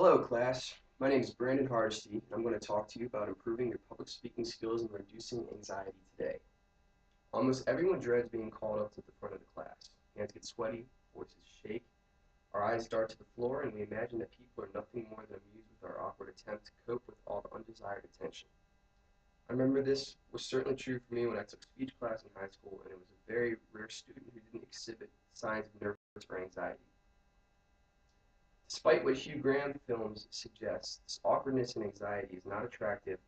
Hello, class. My name is Brandon Hardesty, and I'm going to talk to you about improving your public speaking skills and reducing anxiety today. Almost everyone dreads being called up to the front of the class. Hands get sweaty, voices shake, our eyes dart to the floor, and we imagine that people are nothing more than amused with our awkward attempt to cope with all the undesired attention. I remember this was certainly true for me when I took speech class in high school, and it was a very rare student who didn't exhibit signs of nervousness or anxiety. Despite what Hugh Grant films suggest, this awkwardness and anxiety is not attractive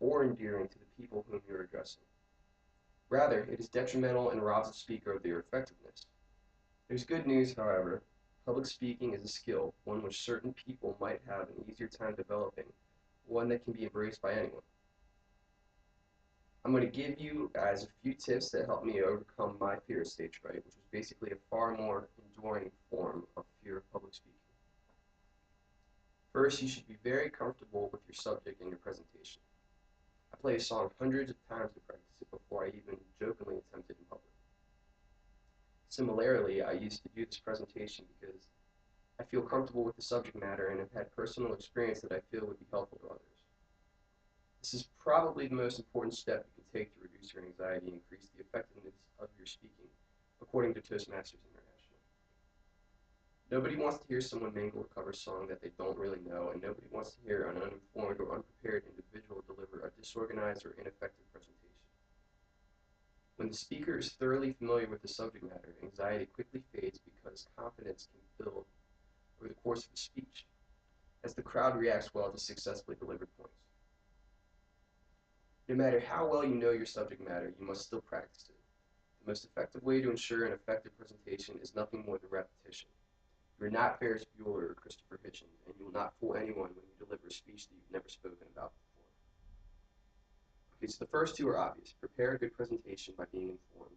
or endearing to the people whom you're addressing. Rather, it is detrimental and robs the speaker of their effectiveness. There's good news, however. Public speaking is a skill, one which certain people might have an easier time developing, one that can be embraced by anyone. I'm going to give you guys a few tips that helped me overcome my fear of stage fright, which was basically a far more enduring form of fear of public speaking. First, you should be very comfortable with your subject and your presentation. I play a song hundreds of times to practice it before I even jokingly attempt it in public. Similarly, I used to do this presentation because I feel comfortable with the subject matter and have had personal experience that I feel would be helpful to others. This is probably the most important step you can take to reduce your anxiety and increase the effectiveness of your speaking, according to Toastmasters International. Nobody wants to hear someone mangle a cover song that they don't really know, and nobody wants to hear an uninformed or unprepared individual deliver a disorganized or ineffective presentation. When the speaker is thoroughly familiar with the subject matter, anxiety quickly fades because confidence can build over the course of the speech, as the crowd reacts well to successfully delivered points. No matter how well you know your subject matter, you must still practice it. The most effective way to ensure an effective presentation is nothing more than repetition. You're not Ferris Bueller or Christopher Hitchens, and you will not fool anyone when you deliver a speech that you've never spoken about before. Okay, so the first two are obvious. Prepare a good presentation by being informed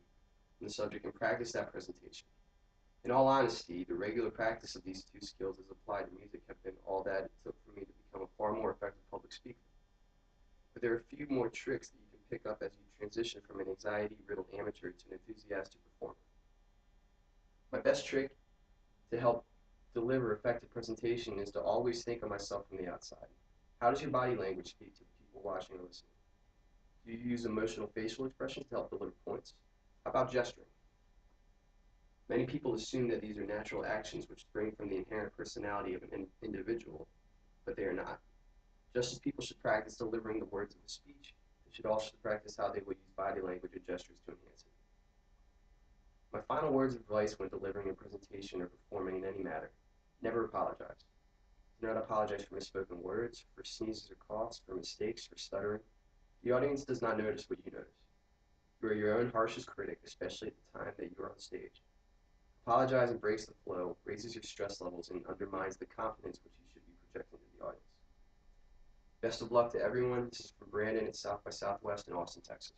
on the subject and practice that presentation. In all honesty, the regular practice of these two skills as applied to music have been all that it took for me to become a far more effective public speaker. But there are a few more tricks that you can pick up as you transition from an anxiety-riddled amateur to an enthusiastic performer. My best trick to help deliver effective presentation is to always think of myself from the outside. How does your body language speak to the people watching or listening? Do you use emotional facial expressions to help deliver points? How about gesturing? Many people assume that these are natural actions which spring from the inherent personality of an individual, but they are not. Just as people should practice delivering the words of a speech, they should also practice how they would use body language and gestures to enhance it. My final words of advice when delivering a presentation or performing in any matter: never apologize. Do not apologize for misspoken words, for sneezes or coughs, for mistakes, for stuttering. The audience does not notice what you notice. You are your own harshest critic, especially at the time that you are on stage. Apologize and breaks the flow, raises your stress levels, and undermines the confidence which you should be projecting to the audience. Best of luck to everyone. This is from Brandon at South by Southwest in Austin, Texas.